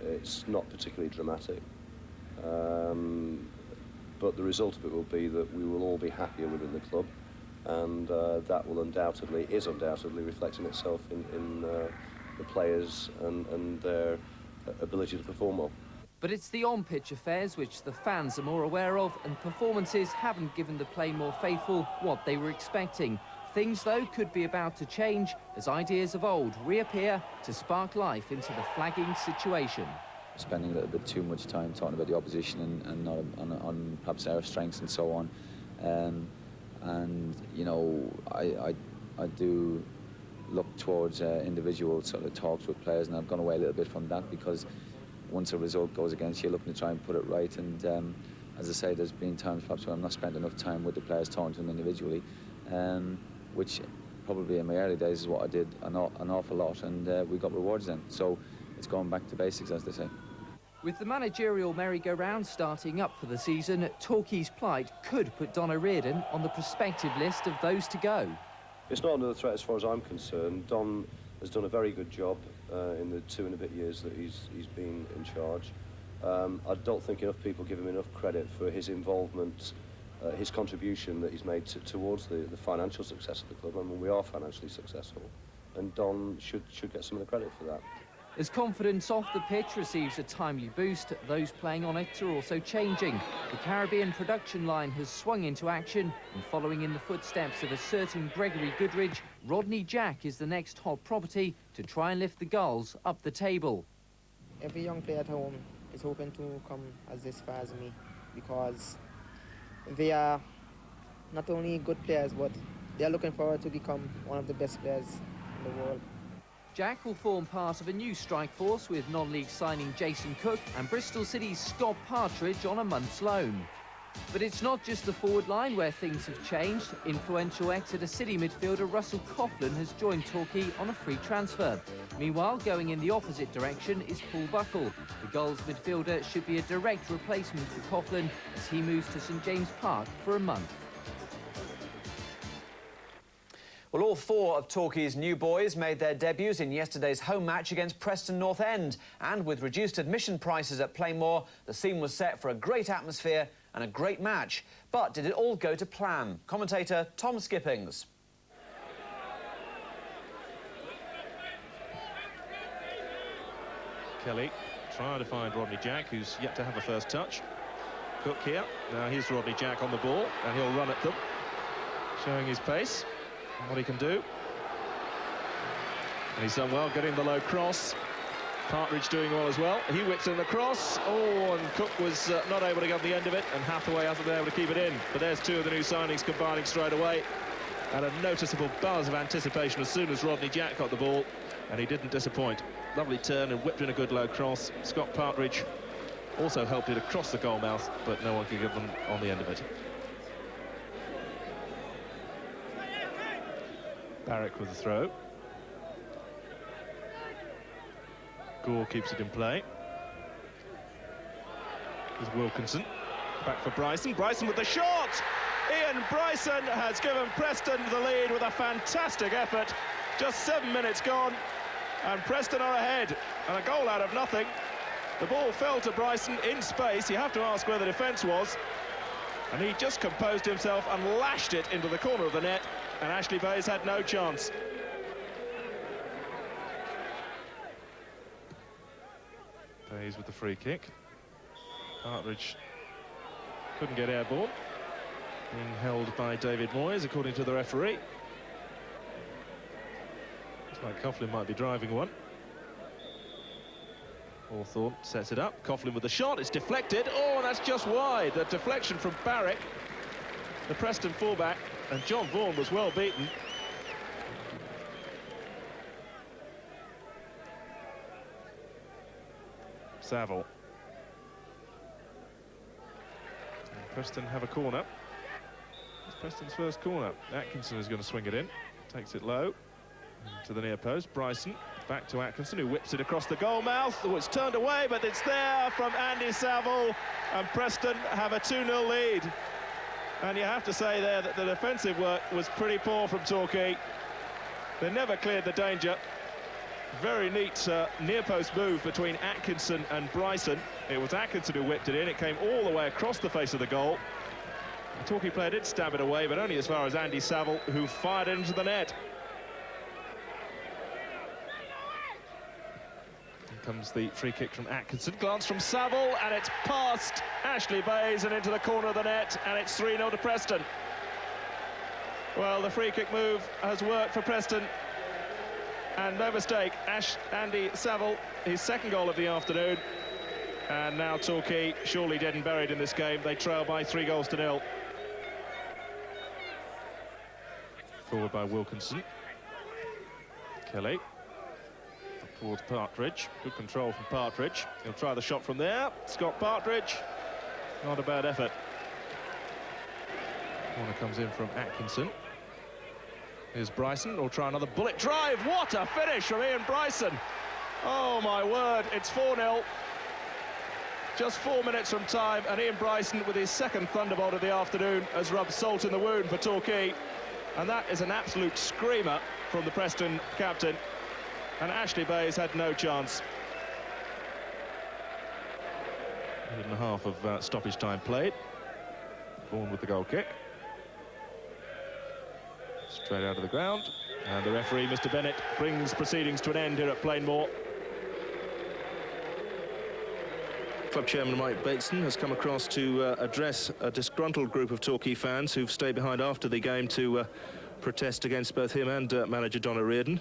It's not particularly dramatic. But the result of it will be that we will all be happier within the club, and that will is undoubtedly reflecting itself in the players and their ability to perform well. But it's the on-pitch affairs which the fans are more aware of, and performances haven't given the Plain More faithful what they were expecting. Things, though, could be about to change as ideas of old reappear to spark life into the flagging situation. Spending a little bit too much time talking about the opposition and not on perhaps our strengths and so on. And, you know, I do look towards individual sort of talks with players, and I've gone away a little bit from that, because once a result goes against you, you're looking to try and put it right. And as I say, there's been times perhaps when I've not spent enough time with the players, talking to them individually, which probably in my early days is what I did an awful lot, and we got rewards then. So it's going back to basics, as they say. With the managerial merry-go-round starting up for the season, Torquay's plight could put Don O'Riordan on the prospective list of those to go. It's not under the threat as far as I'm concerned. Don has done a very good job in the 2 and a bit years that he's been in charge. I don't think enough people give him enough credit for his involvement, his contribution that he's made towards the financial success of the club. I mean, we are financially successful, and Don should get some of the credit for that. As confidence off the pitch receives a timely boost, those playing on it are also changing. The Caribbean production line has swung into action, and following in the footsteps of a certain Gregory Goodridge, Rodney Jack is the next hot property to try and lift the Gulls up the table. Every young player at home is hoping to come as this far as me, because they are not only good players, but they are looking forward to become one of the best players in the world. Jack will form part of a new strike force with non-league signing Jason Cook and Bristol City's Scott Partridge on a month's loan. But it's not just the forward line where things have changed. Influential Exeter City midfielder Russell Coughlin has joined Torquay on a free transfer. Meanwhile, going in the opposite direction is Paul Buckle. The Gulls midfielder should be a direct replacement for Coughlin as he moves to St James Park for a month. Well, all 4 of Torquay's new boys made their debuts in yesterday's home match against Preston North End. And with reduced admission prices at Plainmoor, the scene was set for a great atmosphere and a great match. But did it all go to plan? Commentator Tom Skippings. Kelly trying to find Rodney Jack, who's yet to have a first touch. Cook here. Now here's Rodney Jack on the ball, and he'll run at them, showing his pace and what he can do. And he's done well getting the low cross. Partridge doing well as well. He whips in the cross. Oh, and Cook was not able to get the end of it, and Hathaway hasn't been able to keep it in. But there's 2 of the new signings combining straight away. And a noticeable buzz of anticipation as soon as Rodney Jack got the ball, and he didn't disappoint. Lovely turn and whipped in a good low cross. Scott Partridge also helped it across the goal mouth, but no one could get them on the end of it. Barrick with the throw. Gore keeps it in play. There's Wilkinson. Back for Bryson. Bryson with the shot! Ian Bryson has given Preston the lead with a fantastic effort. Just 7 minutes gone, and Preston are ahead. And a goal out of nothing. The ball fell to Bryson in space. You have to ask where the defence was. And he just composed himself and lashed it into the corner of the net. And Ashley Bayes had no chance. Bayes with the free kick. Partridge couldn't get airborne. Being held by David Moyes, according to the referee. Looks like Coughlin might be driving one. Hawthorne sets it up. Coughlin with the shot. It's deflected. Oh, and that's just wide. The deflection from Barrick, the Preston fullback. And John Vaughan was well beaten. Saville. And Preston have a corner. It's Preston's first corner. Atkinson is going to swing it in. Takes it low to the near post. Bryson back to Atkinson, who whips it across the goal mouth. Oh, it's turned away, but it's there from Andy Saville. And Preston have a 2-0 lead. And you have to say there that the defensive work was pretty poor from Torquay. They never cleared the danger. Very neat near-post move between Atkinson and Bryson. It was Atkinson who whipped it in. It came all the way across the face of the goal. The Torquay player did stab it away, but only as far as Andy Saville, who fired it into the net. Here comes the free kick from Atkinson. Glance from Saville, and it's past Ashley Bayes and into the corner of the net, and it's 3-0 to Preston. Well, the free kick move has worked for Preston. And no mistake, Andy Saville, his second goal of the afternoon. And now Torquay, surely dead and buried in this game. They trail by 3-0. Forward by Wilkinson. Kelly. Up towards Partridge. Good control from Partridge. He'll try the shot from there. Scott Partridge. Not a bad effort. Corner comes in from Atkinson. Here's Bryson, will try another bullet drive. What a finish from Ian Bryson. Oh, my word, it's 4-0. Just 4 minutes from time, and Ian Bryson, with his second thunderbolt of the afternoon, has rubbed salt in the wound for Torquay. And that is an absolute screamer from the Preston captain. And Ashley Bayes had no chance. 8.5 of stoppage time played. Vaughan with the goal kick. Straight out of the ground, and the referee, Mr. Bennett, brings proceedings to an end here at Plainmoor. Club chairman Mike Bateson has come across to address a disgruntled group of Torquay fans who've stayed behind after the game to protest against both him and manager Donna Reardon.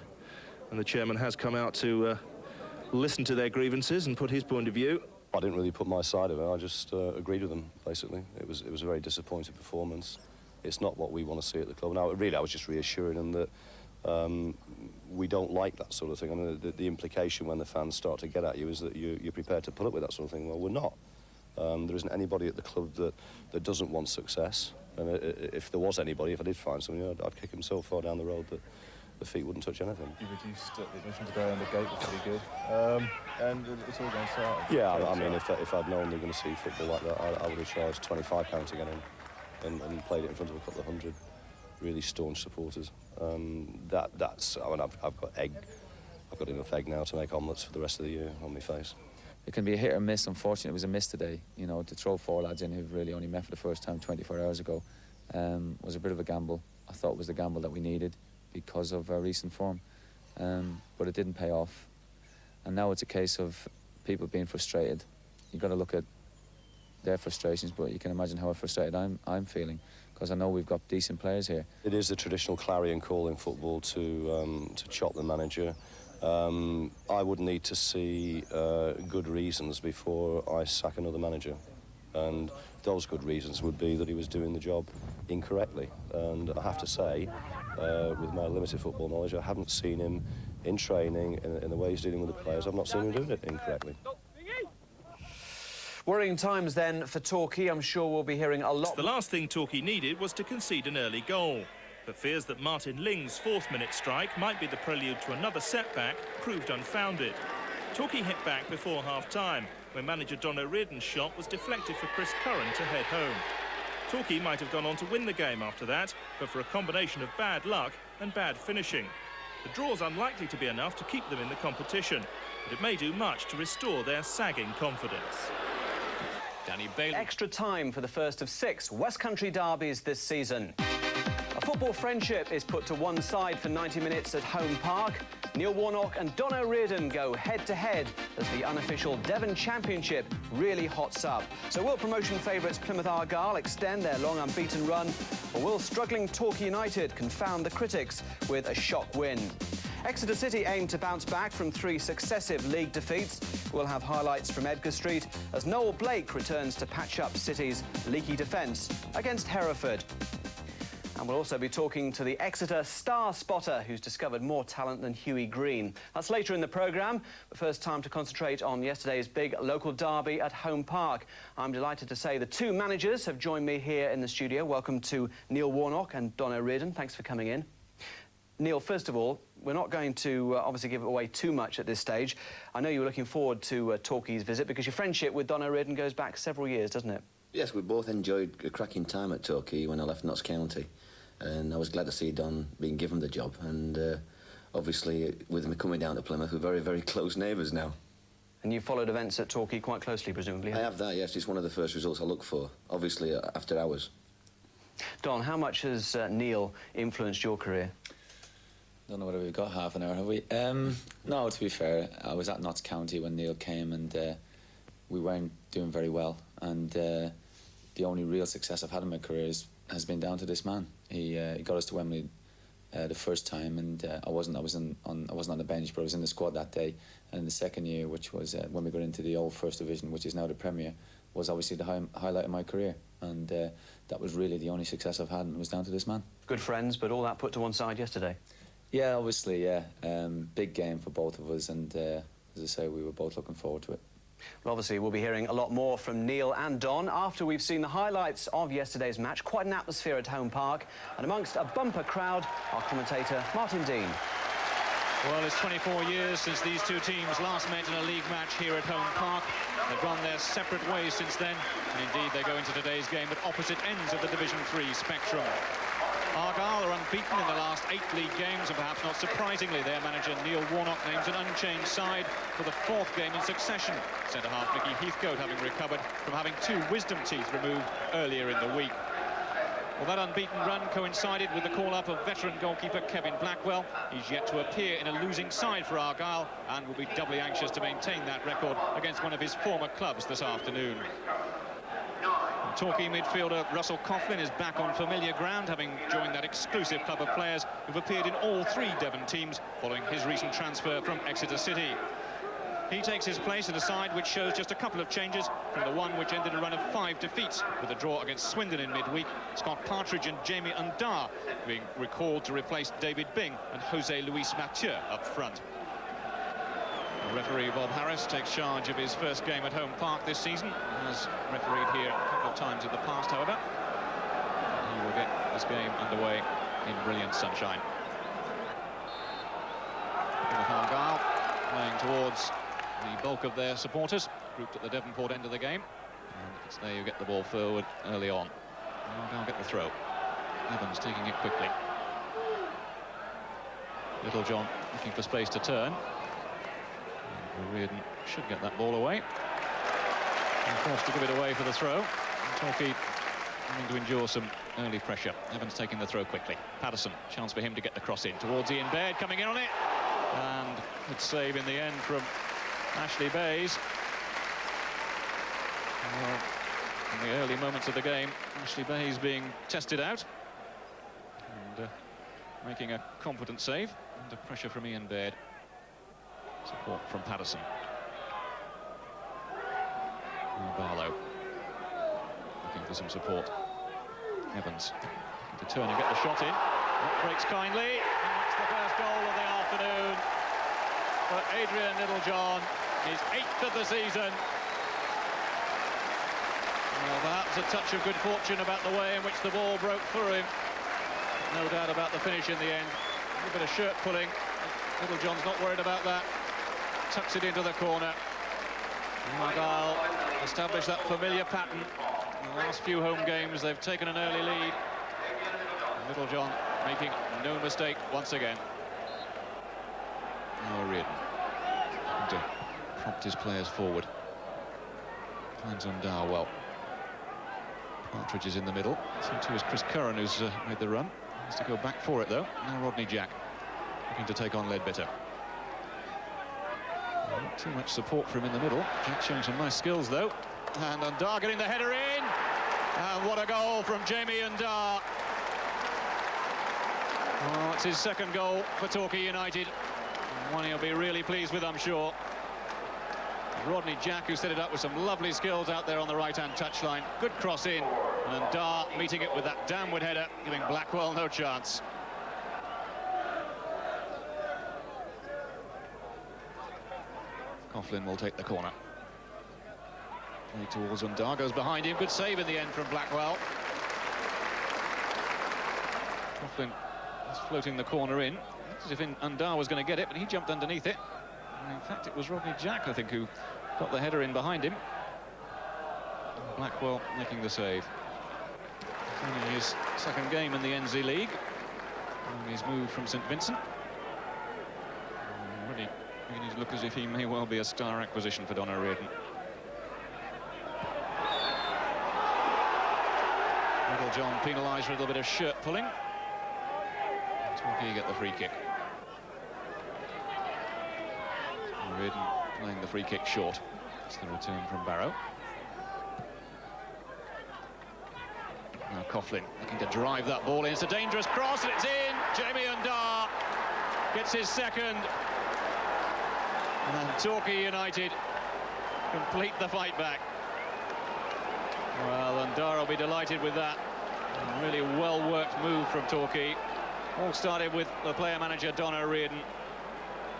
And the chairman has come out to listen to their grievances and put his point of view. I didn't really put my side of it. I just agreed with them, basically. It was a very disappointing performance. It's not what we want to see at the club. Now, really, I was just reassuring them that we don't like that sort of thing. I mean, the implication when the fans start to get at you is that you're prepared to put up with that sort of thing. Well, we're not. There isn't anybody at the club that doesn't want success. And if there was anybody, if I did find somebody, I'd kick him so far down the road that the feet wouldn't touch anything. You reduced the admission today and the gate was pretty good. And it's all going to start. Yeah, I mean, if I'd known they were going to see football like that, I would have charged £25 to get in. And played it in front of a couple of hundred really staunch supporters. That's. I mean, I've got enough egg now to make omelettes for the rest of the year on my face. It can be a hit or miss. Unfortunately, it was a miss today. You know, to throw 4 lads in who've really only met for the first time 24 hours ago was a bit of a gamble. I thought it was the gamble that we needed because of our recent form, but it didn't pay off. And now it's a case of people being frustrated. You've got to look at their frustrations, but you can imagine how frustrated I'm feeling, because I know we've got decent players here. It is the traditional clarion call in football to chop the manager. I would need to see good reasons before I sack another manager, and those good reasons would be that he was doing the job incorrectly. And I have to say, with my limited football knowledge, I haven't seen him in training, in the way he's dealing with the players. I've not seen him doing it incorrectly. Worrying times then for Torquay. I'm sure we'll be hearing a lot. The last thing Torquay needed was to concede an early goal. But fears that Martin Ling's 4th-minute strike might be the prelude to another setback proved unfounded. Torquay hit back before half-time, when manager Donna Reardon's shot was deflected for Chris Curran to head home. Torquay might have gone on to win the game after that, but for a combination of bad luck and bad finishing. The draw's unlikely to be enough to keep them in the competition, but it may do much to restore their sagging confidence. Danny Bailey. Extra time for the first of 6 West Country derbies this season. A football friendship is put to one side for 90 minutes at Home Park. Neil Warnock and Donna Reardon go head-to-head as the unofficial Devon Championship really hots up. So will promotion favourites Plymouth Argyle extend their long unbeaten run, or will struggling Torquay United confound the critics with a shock win? Exeter City aim to bounce back from 3 successive league defeats. We'll have highlights from Edgar Street as Noel Blake returns to patch up City's leaky defence against Hereford. And we'll also be talking to the Exeter star spotter who's discovered more talent than Hughie Green. That's later in the programme, but first time to concentrate on yesterday's big local derby at Home Park. I'm delighted to say the 2 managers have joined me here in the studio. Welcome to Neil Warnock and Donna Reardon. Thanks for coming in. Neil, first of all, we're not going to obviously give away too much at this stage. I know you were looking forward to Torquay's visit because your friendship with Donna Reardon goes back several years, doesn't it? Yes, we both enjoyed a cracking time at Torquay when I left Notts County, and I was glad to see Don being given the job. And obviously, with me coming down to Plymouth, we're very, very close neighbours now. And you followed events at Torquay quite closely, presumably? I have that, yes. It's one of the first results I look for, obviously, after hours. Don, how much has Neil influenced your career? Don't know whether we've got half an hour, have we? No, to be fair, I was at Notts County when Neil came, and we weren't doing very well. And the only real success I've had in my career has been down to this man. He got us to Wembley the first time, and I wasn't on the bench, but I was in the squad that day. And the second year, which was when we got into the old First Division, which is now the Premier, was obviously the highlight of my career. And that was really the only success I've had, and it was down to this man. Good friends, but all that put to one side yesterday. Yeah, obviously, yeah. Big game for both of us, and as I say, we were both looking forward to it. Well, obviously, we'll be hearing a lot more from Neil and Don after we've seen the highlights of yesterday's match. Quite an atmosphere at Home Park, and amongst a bumper crowd, our commentator, Martin Dean. Well, it's 24 years since these two teams last met in a league match here at Home Park. They've gone their separate ways since then, and indeed they go into today's game at opposite ends of the Division 3 spectrum. Argyle are unbeaten in the last 8 league games, and perhaps not surprisingly, their manager Neil Warnock names an unchanged side for the 4th game in succession. Centre-half Mickey Heathcote having recovered from having 2 wisdom teeth removed earlier in the week. Well, that unbeaten run coincided with the call-up of veteran goalkeeper Kevin Blackwell. He's yet to appear in a losing side for Argyle and will be doubly anxious to maintain that record against one of his former clubs this afternoon. Torquay midfielder Russell Coughlin is back on familiar ground, having joined that exclusive club of players who've appeared in all 3 Devon teams following his recent transfer from Exeter City. He takes his place in a side which shows just a couple of changes from the one which ended a run of 5 defeats with a draw against Swindon in midweek. Scott Partridge and Jamie Undar being recalled to replace David Bing and Jose Luis Mathieu up front. Referee Bob Harris takes charge of his first game at Home Park this season. He has refereed here a couple of times in the past, however. He will get this game underway in brilliant sunshine. With Argyle playing towards the bulk of their supporters, grouped at the Devonport end of the game. And it's there you get the ball forward early on. Argyle get the throw. Evans taking it quickly. Little John looking for space to turn. Reardon should get that ball away. And forced to give it away for the throw. Torquay having to endure some early pressure. Evans taking the throw quickly. Patterson, chance for him to get the cross in towards Ian Baird, coming in on it. And good save in the end from Ashley Bayes. Well, in the early moments of the game, Ashley Bayes being tested out. And making a confident save. Under pressure from Ian Baird. Support from Patterson. Barlow looking for some support. Evans looking to turn and get the shot in. That breaks kindly, and that's the first goal of the afternoon for Adrian Littlejohn, his 8th of the season. Well, perhaps a touch of good fortune about the way in which the ball broke through him. No doubt about the finish in the end. A bit of shirt pulling. Littlejohn's not worried about that. Tucks it into the corner. Argyle established that familiar pattern. In the last few home games, they've taken an early lead. Littlejohn making no mistake once again. Oh, Reardon to prompt his players forward. Finds Undar well. Partridge is in the middle. So too is Chris Curran, who's made the run. Has to go back for it, though. Now Rodney Jack looking to take on Leadbitter. Not too much support for him in the middle. Jack showing some nice skills, though. And Undar getting the header in. And what a goal from Jamie Undar. Well, it's his 2nd goal for Torquay United. One he'll be really pleased with, I'm sure. Rodney Jack, who set it up with some lovely skills out there on the right-hand touchline. Good cross in. And Undar meeting it with that downward header, giving Blackwell no chance. Coughlin will take the corner. Play towards Undar, goes behind him. Good save in the end from Blackwell. Coughlin is floating the corner in. As if Undar was going to get it, but he jumped underneath it. And in fact, it was Rodney Jack, I think, who got the header in behind him. Blackwell making the save. Only his 2nd game in the NZ League. And he's moved from St Vincent. Beginning to look as if he may well be a star acquisition for Don O'Riordan. Littlejohn penalised for a little bit of shirt pulling. Torquay get the free kick. O'Riordan playing the free kick short. It's the return from Barrow. Now Coughlin looking to drive that ball in. It's a dangerous cross and it's in. Jamie Undar gets his second. And Torquay United complete the fight back. Well, Undar will be delighted with that. A really well-worked move from Torquay. All started with the player-manager Don O'Riordan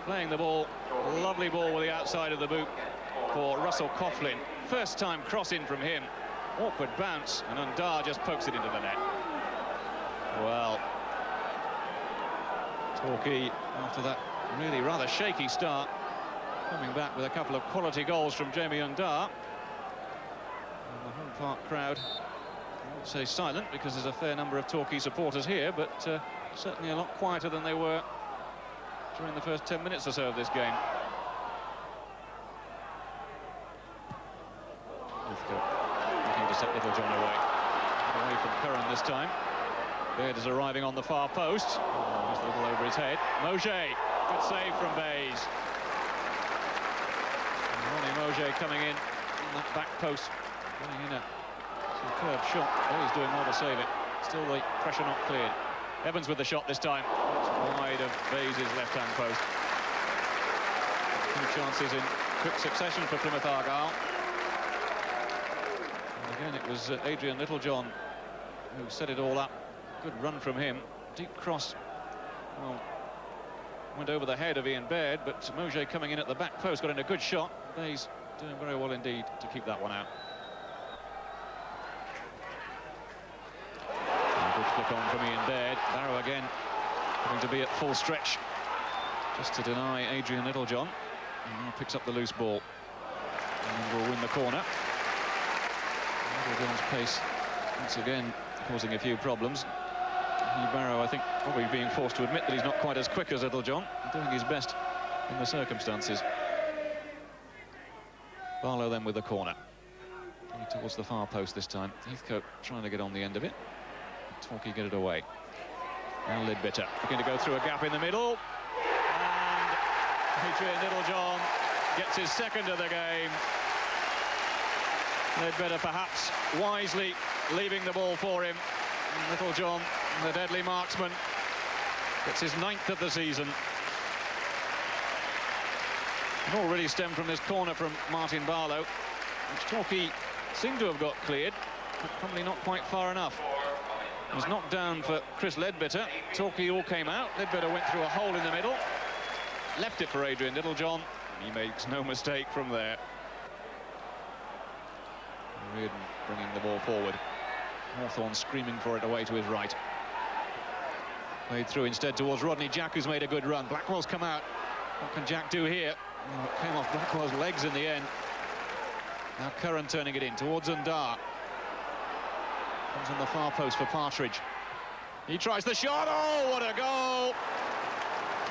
playing the ball. Lovely ball with the outside of the boot for Russell Coughlin. First time crossing from him. Awkward bounce, and Undar just pokes it into the net. Well, Torquay, after that really rather shaky start, coming back with a couple of quality goals from Jamie Undar. And the home park crowd, I won't say silent because there's a fair number of Torquay supporters here, but certainly a lot quieter than they were during the first 10 minutes or so of this game. Looking to set Littlejohn away from Curran this time. Baird is arriving on the far post. Oh, just a little over his head. Mauger, good save from Bays. Ronnie Mauger coming in on that back post, getting in a superb shot. Bays doing well to save it. Still the pressure not cleared. Evans with the shot this time. It's wide of Bays' left-hand post. Two chances in quick succession for Plymouth Argyle. And again, it was Adrian Littlejohn who set it all up. Good run from him. Deep cross. Well, went over the head of Ian Baird, but Mauger coming in at the back post, got in a good shot. Bays doing very well indeed to keep that one out. And a good flick on from Ian Baird. Barrow again having to be at full stretch just to deny Adrian Littlejohn. And now picks up the loose ball and will win the corner. Littlejohn's pace once again causing a few problems. Barrow, I think, probably being forced to admit that he's not quite as quick as Littlejohn, doing his best in the circumstances. Barlow then with the corner. Towards the far post this time. Heathcote trying to get on the end of it. Torquay get it away. Now Leadbitter looking to go through a gap in the middle. And Adrian Littlejohn gets his second of the game. Leadbitter perhaps wisely leaving the ball for him. And Littlejohn, the deadly marksman, gets his 9th of the season. It all really stemmed from this corner from Martin Barlow, which Torquay seemed to have got cleared, but probably not quite far enough. It was knocked down for Chris Leadbitter. Torquay all came out. Leadbitter went through a hole in the middle, left it for Adrian Littlejohn, and he makes no mistake from there. Reardon bringing the ball forward. Hawthorne screaming for it away to his right. Played through instead towards Rodney Jack, who's made a good run. Blackwell's come out. What can Jack do here? Oh, it came off Blackwell's legs in the end. Now Curran turning it in towards Undar. Comes on the far post for Partridge. He tries the shot. Oh, what a goal!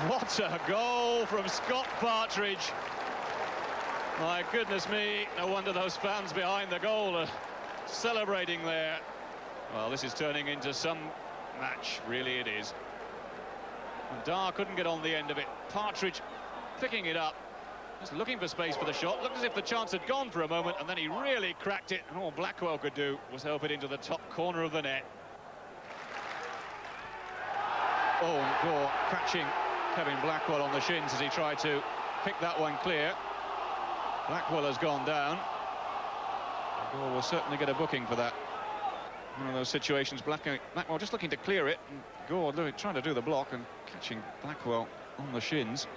What a goal from Scott Partridge. My goodness me, no wonder those fans behind the goal are celebrating there. Well, this is turning into some match, really it is. Undar couldn't get on the end of it. Partridge picking it up, just looking for space for the shot. Looked as if the chance had gone for a moment, and then he really cracked it, and all Blackwell could do was help it into the top corner of the net. Oh, and Gore catching Kevin Blackwell on the shins as he tried to pick that one clear. Blackwell has gone down. Gore will certainly get a booking for that. One of those situations, Blackwell just looking to clear it, and Gore trying to do the block and catching Blackwell on the shins.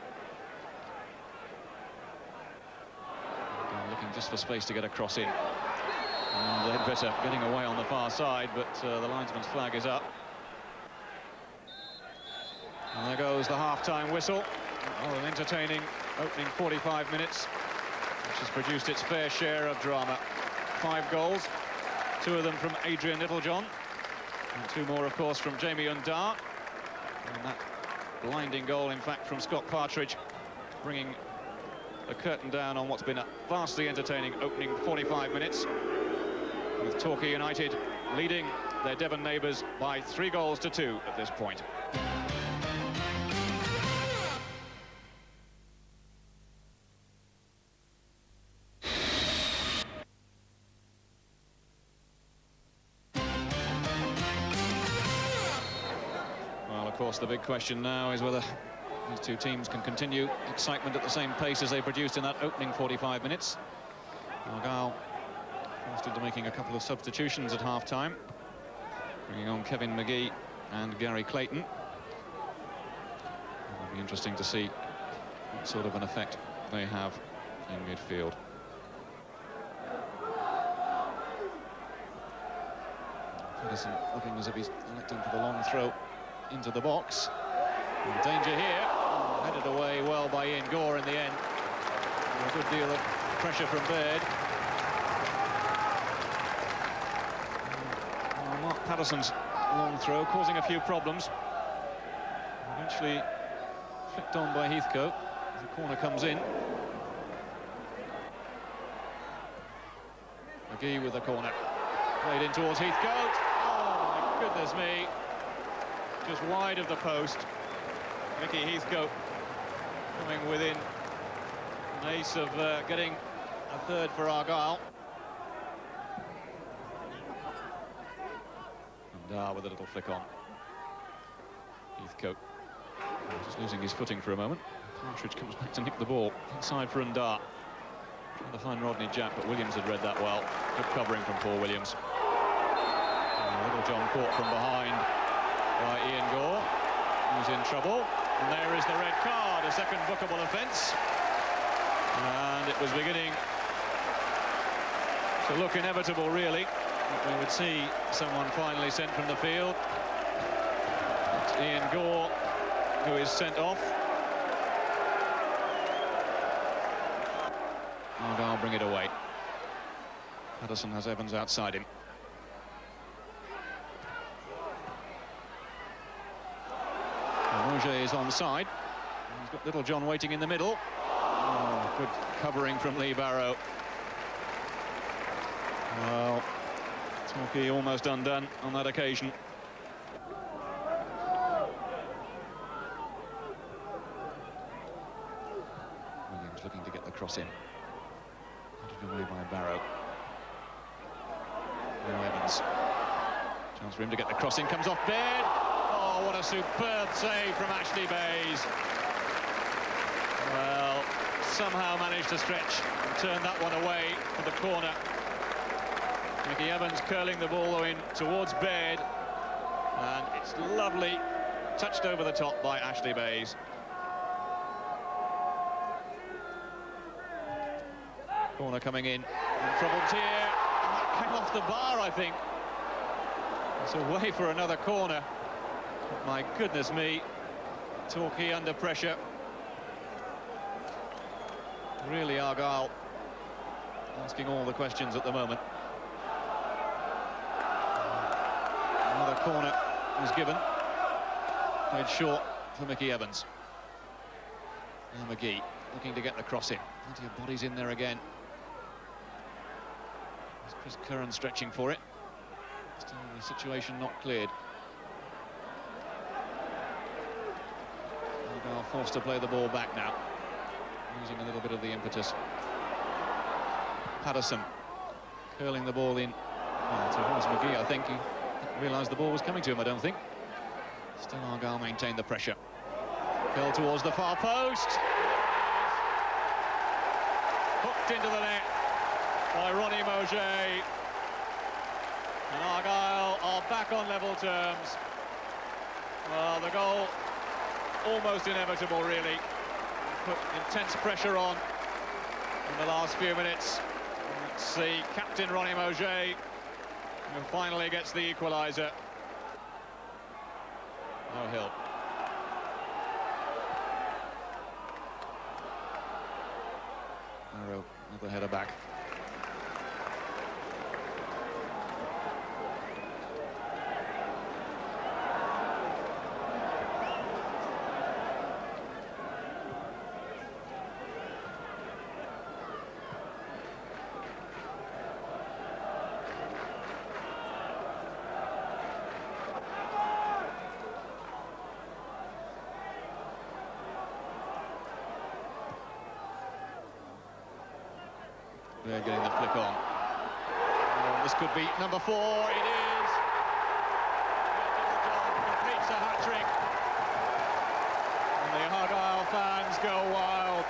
Looking just for space to get a cross in. And Leadbitter getting away on the far side, but the linesman's flag is up. And there goes the half-time whistle. Oh, an entertaining opening 45 minutes, which has produced its fair share of drama. 5 goals, 2 of them from Adrian Littlejohn, and 2 more, of course, from Jamie Undar. And that blinding goal, in fact, from Scott Partridge, bringing the curtain down on what's been a vastly entertaining opening 45 minutes, with Torquay United leading their Devon neighbours by 3-2 at this point. Well, of course, the big question now is whether these two teams can continue excitement at the same pace as they produced in that opening 45 minutes. Argyle forced into making a couple of substitutions at half-time, bringing on Kevin McGee and Gary Clayton. It'll be interesting to see what sort of an effect they have in midfield. Pedersen looking as if he's electing for the long throw into the box. And danger here, headed away well by Ian Gore in the end. A good deal of pressure from Baird. Mark Patterson's long throw causing a few problems. Eventually flicked on by Heathcote as the corner comes in. McGee with the corner. Played in towards Heathcote. Oh, my goodness me. Just wide of the post. Mickey Heathcote coming within an ace of getting a third for Argyle. And with a little flick on. Heathcote just losing his footing for a moment. Partridge comes back to nick the ball inside for Undar. Trying to find Rodney Jack, but Williams had read that well. Good covering from Paul Williams. And Little John caught from behind by Ian Gore, who's in trouble. And there is the red card, a second bookable offence. And it was beginning to look inevitable, really. We would see someone finally sent from the field. It's Ian Gore who is sent off. Argyle bring it away. Patterson has Evans outside him. Roger is onside. He's got Little John waiting in the middle. Oh, good covering from Lee Barrow. Well, Torquay almost undone on that occasion. Williams looking to get the cross in. Headed away by Barrow. Now Evans. Chance for him to get the cross in. Comes off Baird. Oh, what a superb save from Ashley Bays. Well, somehow managed to stretch and turn that one away for the corner. Mickey Evans curling the ball in towards Baird. And it's lovely, touched over the top by Ashley Bays. Corner coming in. Troubled here. And that came off the bar, I think. It's away for another corner. My goodness me, Torquay under pressure. Really, Argyle asking all the questions at the moment. Another corner was given. Played short for Mickey Evans. Now McGee looking to get the cross in. Plenty of bodies in there again. There's Chris Curran stretching for it. Still the situation not cleared. Argyle forced to play the ball back now, losing a little bit of the impetus. Patterson curling the ball in towards McGee. I think he didn't realise the ball was coming to him, I don't think. Still Argyle maintained the pressure. Curl towards the far post. Hooked into the net by Ronnie Mauger. And Argyle are back on level terms. Well, the goal almost inevitable, really. Put intense pressure on in the last few minutes. Let's see, captain Ronnie Mauger, who finally gets the equaliser. No Hill. Arrow, another header back. They're getting the flick on. Oh, this could be number 4. It is. Little John completes a hat-trick. And the Argyle fans go wild.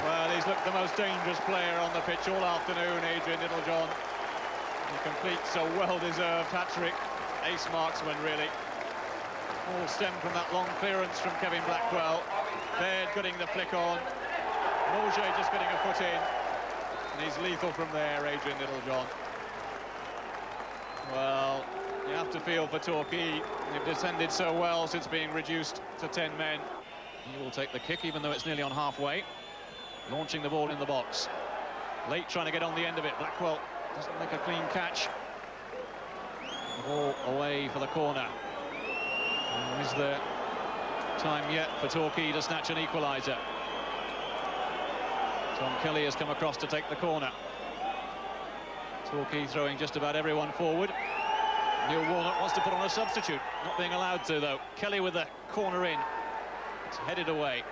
Well, he's looked the most dangerous player on the pitch all afternoon, Adrian Littlejohn. He completes a well-deserved hat-trick. Ace marksman, really. All stemmed from that long clearance from Kevin Blackwell. Baird getting the flick on. Mauger just getting a foot in. And he's lethal from there, Adrian Littlejohn. Well, you have to feel for Torquay. They've descended so well since being reduced to 10 men. He will take the kick, even though it's nearly on halfway. Launching the ball in the box. Late trying to get on the end of it. Blackwell doesn't make a clean catch. The ball away for the corner. And is there time yet for Torquay to snatch an equaliser? Tom Kelly has come across to take the corner. Torquay throwing just about everyone forward. Neil Warnock wants to put on a substitute. Not being allowed to, though. Kelly with the corner in. It's headed away.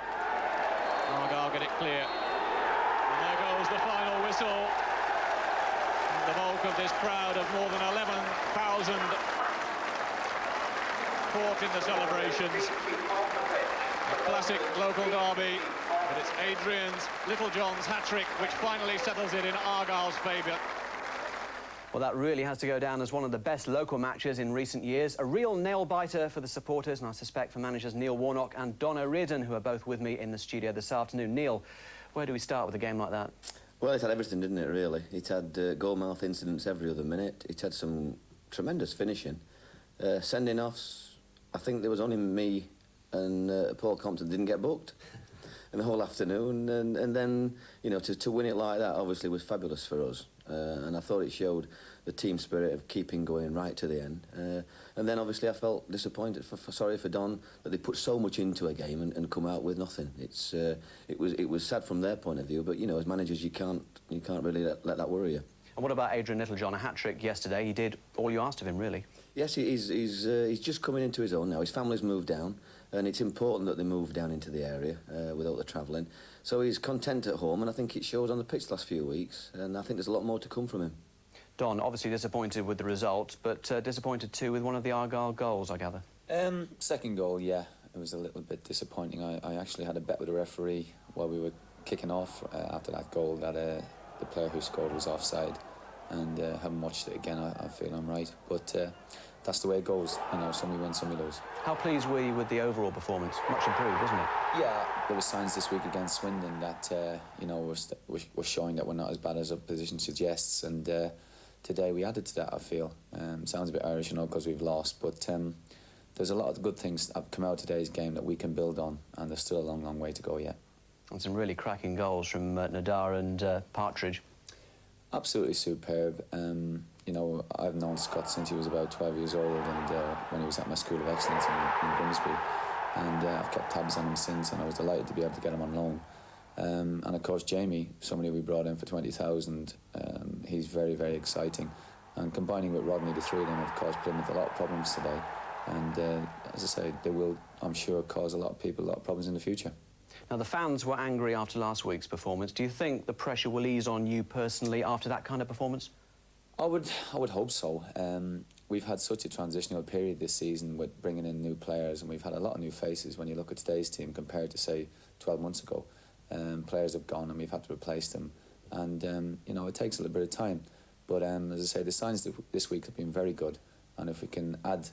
Argyle get it clear. And there goes the final whistle. And the bulk of this crowd of more than 11,000 caught in the celebrations. A classic local derby, but it's Adrian's Littlejohn's hat-trick which finally settles it in Argyle's favour. Well, that really has to go down as one of the best local matches in recent years. A real nail-biter for the supporters, and I suspect for managers Neil Warnock and Don O'Riordan, who are both with me in the studio this afternoon. Neil, where do we start with a game like that? Well, it had everything, didn't it, really? It had goal-mouth incidents every other minute. It had some tremendous finishing. Sending-offs, I think there was only me and Paul Compton didn't get booked in the whole afternoon. And then, you know, to win it like that, obviously, was fabulous for us. And I thought it showed the team spirit of keeping going right to the end. And then, obviously, I felt disappointed, sorry for Don, that they put so much into a game and come out with nothing. It was sad from their point of view, but, you know, as managers, you can't really let that worry you. And what about Adrian Littlejohn? A hat-trick yesterday. He did all you asked of him, really. Yes, he's just coming into his own now. His family's moved down, and it's important that they move down into the area without the travelling. So he's content at home, and I think it shows on the pitch the last few weeks, and I think there's a lot more to come from him. Don, obviously disappointed with the result, but disappointed too with one of the Argyle goals, I gather. Second goal, yeah, it was a little bit disappointing. I actually had a bet with the referee while we were kicking off after that goal that the player who scored was offside, and haven't watched it again. I feel I'm right, but that's the way it goes. You know, some we win, some we lose. How pleased were you with the overall performance? Much improved, wasn't it? Yeah, there were signs this week against Swindon that you know, we're showing that we're not as bad as our position suggests, and today we added to that, I feel. Sounds a bit Irish, you know, because we've lost, but there's a lot of good things that have come out of today's game that we can build on, and there's still a long, long way to go yet. And some really cracking goals from Nadar and Partridge. Absolutely superb. You know, I've known Scott since he was about 12 years old, and when he was at my School of Excellence in Grimsby, and I've kept tabs on him since, and I was delighted to be able to get him on loan. And of course, Jamie, somebody we brought in for 20,000, he's very, very exciting. And combining with Rodney, the three of them, of course, put him with a lot of problems today. And as I say, they will, I'm sure, cause a lot of people a lot of problems in the future. Now, the fans were angry after last week's performance. Do you think the pressure will ease on you personally after that kind of performance? I would hope so. We've had such a transitional period this season with bringing in new players, and we've had a lot of new faces when you look at today's team compared to, say, 12 months ago. Players have gone and we've had to replace them, and you know, it takes a little bit of time, but as I say, the signs this week have been very good, and if we can add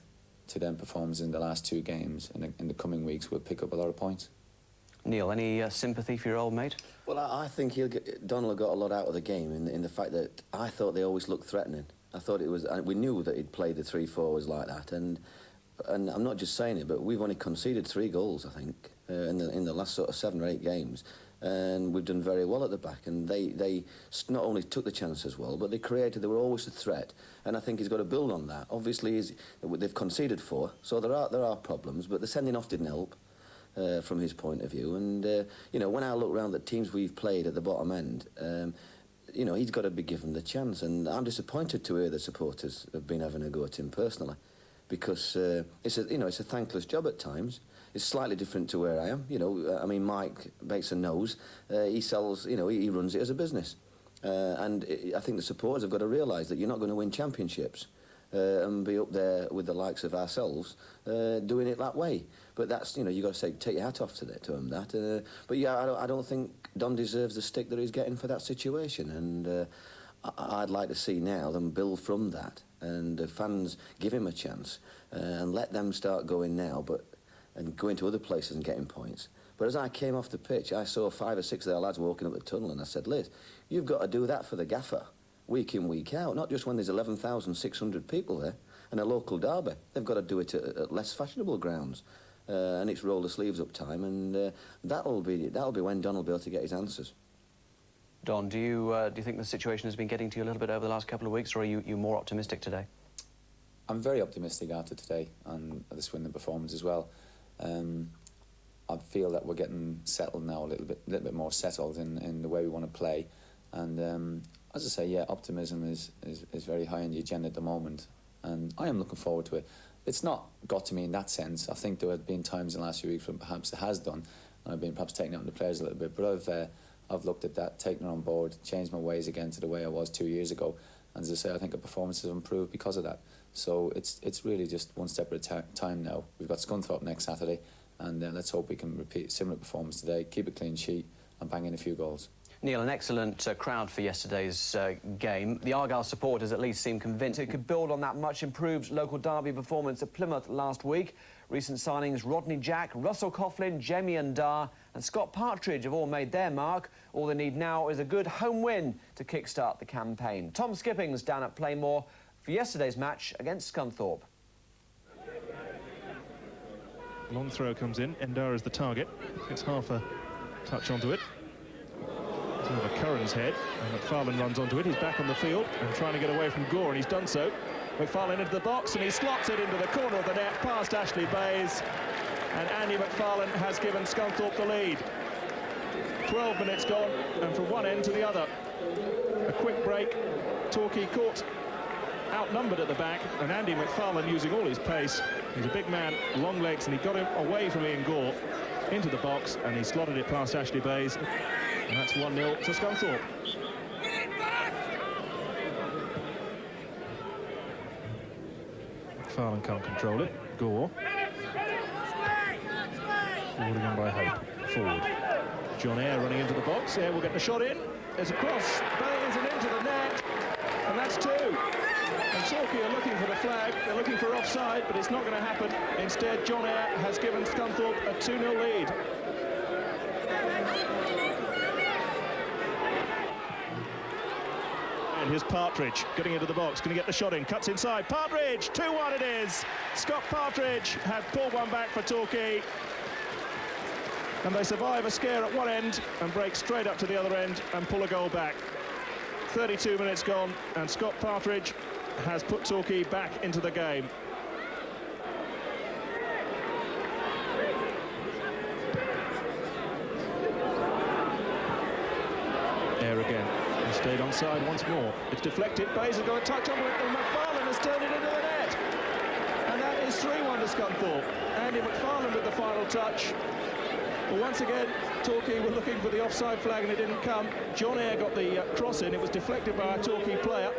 to them performances in the last two games in the coming weeks, we'll pick up a lot of points. Neil, any sympathy for your old mate? Well, I think Donald got a lot out of the game in the fact that I thought they always looked threatening. I thought it was, we knew that he'd played the 3 forwards like that, and I'm not just saying it, but we've only conceded 3 goals, I think, in the last sort of 7 or 8 games, and we've done very well at the back. And they not only took the chances well, but they were always a threat, and I think he's got to build on that. Obviously, they've conceded 4, so there are problems, but the sending off didn't help. From his point of view, and you know, when I look around the teams we've played at the bottom end, you know, he's got to be given the chance, and I'm disappointed to hear the supporters have been having a go at him personally, because it's a thankless job at times, is slightly different to where I am. You know, I mean, Mike Bateson knows he sells. You know, he runs it as a business, and I think the supporters have got to realise that you're not going to win championships and be up there with the likes of ourselves doing it that way. But that's, you know, you've got to say, take your hat off to him. But yeah, I don't think Don deserves the stick that he's getting for that situation, and I'd like to see now them build from that, and the fans give him a chance and let them start going now, and going to other places and getting points. But as I came off the pitch, I saw 5 or 6 of their lads walking up the tunnel, and I said, Liz, you've got to do that for the gaffer, week in, week out, not just when there's 11,600 people there and a local derby. They've got to do it at less fashionable grounds, and it's roll the sleeves up time, and that'll be when Don will be able to get his answers. Don, do you think the situation has been getting to you a little bit over the last couple of weeks, or are you more optimistic today? I'm very optimistic after today and this winning performance as well. I feel that we're getting settled now, a little bit more settled in the way we want to play, and as I say, yeah, optimism is very high on the agenda at the moment, and I am looking forward to it. It's not got to me in that sense. I think there have been times in the last few weeks when perhaps it has done, and I've been perhaps taking out on the players a little bit, but I've looked at that, taken it on board, changed my ways again to the way I was 2 years ago, and as I say, I think our performance has improved because of that. So it's really just one step at a time now. We've got Scunthorpe next Saturday, and let's hope we can repeat a similar performance today, keep a clean sheet and bang in a few goals. Neil, an excellent crowd for yesterday's game. The Argyle supporters at least seem convinced it could build on that much improved local derby performance at Plymouth last week. Recent signings Rodney Jack, Russell Coughlin, Jamie Ndar and Scott Partridge have all made their mark. All they need now is a good home win to kickstart the campaign. Tom Skipping's down at Playmore for yesterday's match against Scunthorpe. Long throw comes in. Ndar is the target. It's half a touch onto it. It's over Curran's head, and McFarlane runs onto it. He's back on the field and trying to get away from Gore, and he's done so. McFarlane into the box, and he slots it into the corner of the net past Ashley Bayes, and Andy McFarlane has given Scunthorpe the lead. 12 minutes gone, and from one end to the other. A quick break. Torquay caught outnumbered at the back, and Andy McFarlane using all his pace. He's a big man, long legs, and he got him away from Ian Gore into the box, and he slotted it past Ashley Bayes, and that's 1-0 to Scunthorpe. McFarlane can't control it. Gore. Forward again by Hope. Forward. John Eyre running into the box. Eyre will get the shot in. There's a cross. Bayes and into the net, and that's 2. And Torquay are looking for the flag. They're looking for offside, but it's not going to happen. Instead, John Eyre has given Scunthorpe a 2-0 lead. And here's Partridge getting into the box. Going to get the shot in. Cuts inside. Partridge! 2-1 it is. Scott Partridge had pulled one back for Torquay. And they survive a scare at one end and break straight up to the other end and pull a goal back. 32 minutes gone, and Scott Partridge has put Torquay back into the game. Eyre again. He stayed onside once more. It's deflected. Bayes has got a touch on it, and McFarlane has turned it into the net. And that is 3-1 to Scunthorpe. Andy McFarlane with the final touch. Well, once again, Torquay were looking for the offside flag and it didn't come. John Eyre got the cross in. It was deflected by a Torquay player.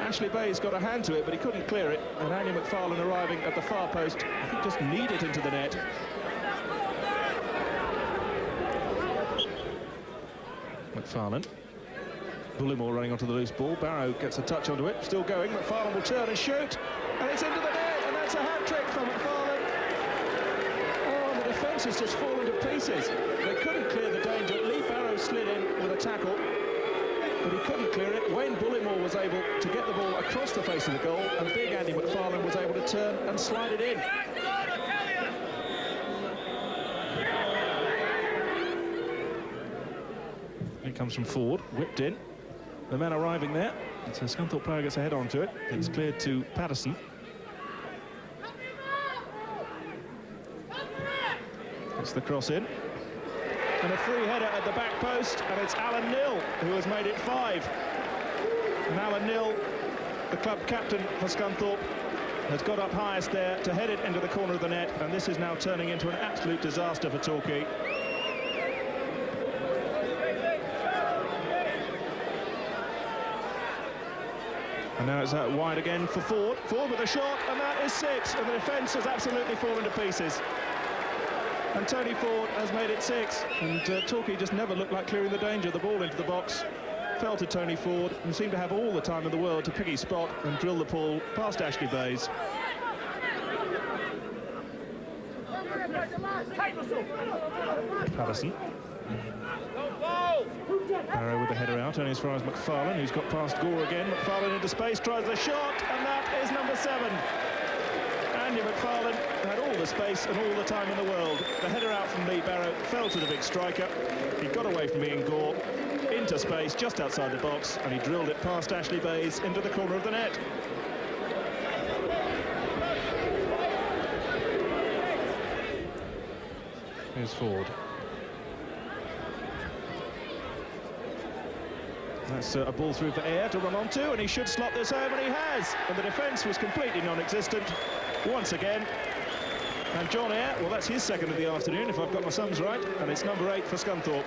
Ashley Bayes got a hand to it, but he couldn't clear it. And Andy McFarlane arriving at the far post, he just kneed it into the net. McFarlane. Bullimore running onto the loose ball. Barrow gets a touch onto it. Still going. McFarlane will turn and shoot. And it's into the net. And that's a hat-trick for McFarlane. Oh, and the defence has just fallen to pieces. They couldn't clear the danger. Lee Barrow slid in with a tackle, but he couldn't clear it. Wayne Bullimore was able to get the ball across the face of the goal, and big Andy McFarlane was able to turn and slide it in. It comes from forward, whipped in. The man arriving there. It's a Scunthorpe player gets a head onto it. It's cleared to Patterson. It's the cross in. And a free header at the back post, and it's Alan Nill who has made it 5. And Alan Nill, the club captain for Scunthorpe, has got up highest there to head it into the corner of the net, and this is now turning into an absolute disaster for Torquay. And now it's out wide again for Ford. Ford with a shot, and that is 6, and the defence has absolutely fallen to pieces. And Tony Ford has made it 6, and Torquay just never looked like clearing the danger. The ball into the box fell to Tony Ford, and seemed to have all the time in the world to pick his spot and drill the ball past Ashley Bays. Patterson. Barrow with the header out, only as far as McFarlane, who's got past Gore again. McFarlane into space, tries the shot, and that is number 7. Andy McFarlane had all the space and all the time in the world. The header out from Lee Barrow fell to the big striker. He got away from Ian Gore, into space, just outside the box, and he drilled it past Ashley Bays into the corner of the net. Here's Ford. That's a ball through for Eyre to run onto, and he should slot this home, and he has. And the defence was completely non-existent once again. And John Eyre, well, that's his second of the afternoon, if I've got my sums right, and it's number 8 for Scunthorpe.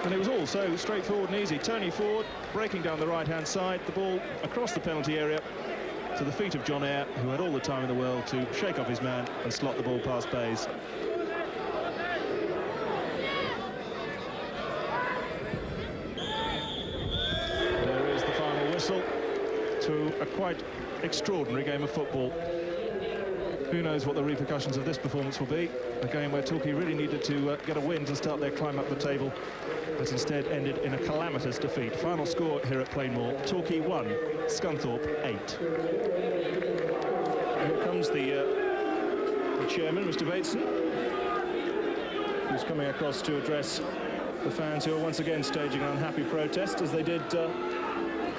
And it was all so straightforward and easy. Tony Ford breaking down the right-hand side, the ball across the penalty area to the feet of John Eyre, who had all the time in the world to shake off his man and slot the ball past Bays. To a quite extraordinary game of football. Who knows what the repercussions of this performance will be? A game where Torquay really needed to get a win to start their climb up the table, but instead ended in a calamitous defeat. Final score here at Plainmoor: Torquay 1, Scunthorpe 8. Here comes the chairman, Mr. Bateson, who's coming across to address the fans who are once again staging an unhappy protest, as they did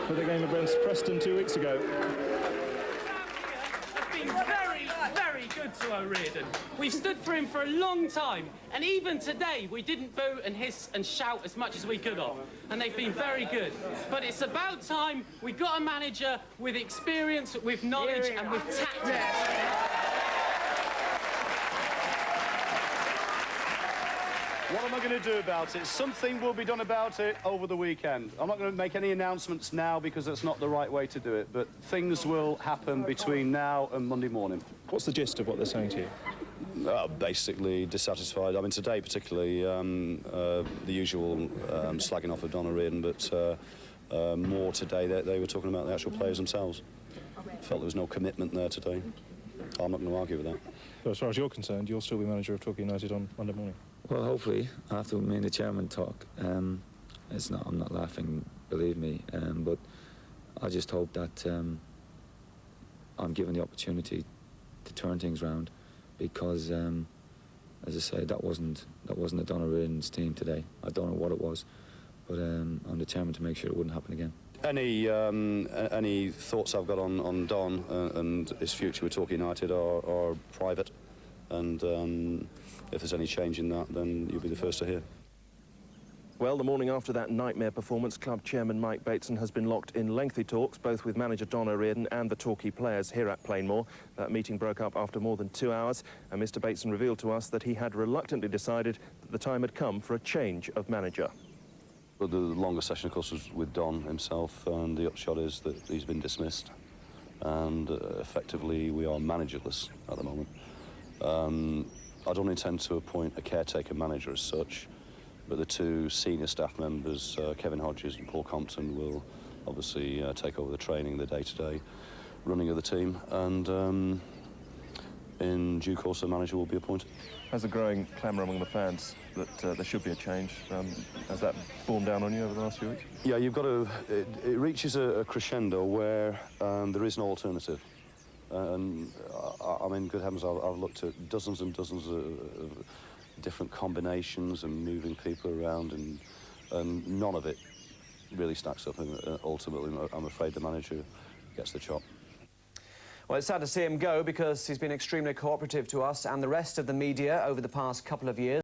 for the game against Preston 2 weeks ago. It's been very, very good to O'Riordan. We've stood for him for a long time, and even today we didn't boo and hiss and shout as much as we could have, and they've been very good. But it's about time we got a manager with experience, with knowledge, and with tactics. What am I going to do about it? Something will be done about it over the weekend. I'm not going to make any announcements now because that's not the right way to do it, but things will happen between now and Monday morning. What's the gist of what they're saying to you? Basically dissatisfied. I mean, today particularly, the usual slagging off of Don O'Riordan, but more today they were talking about the actual players themselves. Felt there was no commitment there today. I'm not going to argue with that. So as far as you're concerned, you'll still be manager of Torquay United on Monday morning? Well, hopefully, after me and the chairman talk. I'm not laughing, believe me, but I just hope that I'm given the opportunity to turn things around, because, as I say, that wasn't a Don O'Riordan's team today. I don't know what it was, but I'm determined to make sure it wouldn't happen again. Any thoughts I've got on Don and his future with Torquay United are private, and if there's any change in that, then you'll be the first to hear. Well, the morning after that nightmare performance, club chairman Mike Bateson has been locked in lengthy talks, both with manager Don O'Riordan and the Torquay players here at Plainmoor. That meeting broke up after more than 2 hours, and Mr. Bateson revealed to us that he had reluctantly decided that the time had come for a change of manager. But the longer session, of course, was with Don himself, and the upshot is that he's been dismissed, and effectively we are managerless at the moment. I don't intend to appoint a caretaker manager as such, but the 2 senior staff members, Kevin Hodges and Paul Compton, will obviously take over the training, the day-to-day running of the team, and in due course a manager will be appointed. Has a growing clamour among the fans that there should be a change. Has that borne down on you over the last few weeks? Yeah, you've got to... It reaches a crescendo where there is no alternative. And I mean, good heavens, I've looked at dozens and dozens of different combinations and moving people around, and none of it really stacks up, and ultimately I'm afraid the manager gets the chop. Well, it's sad to see him go, because he's been extremely cooperative to us and the rest of the media over the past couple of years.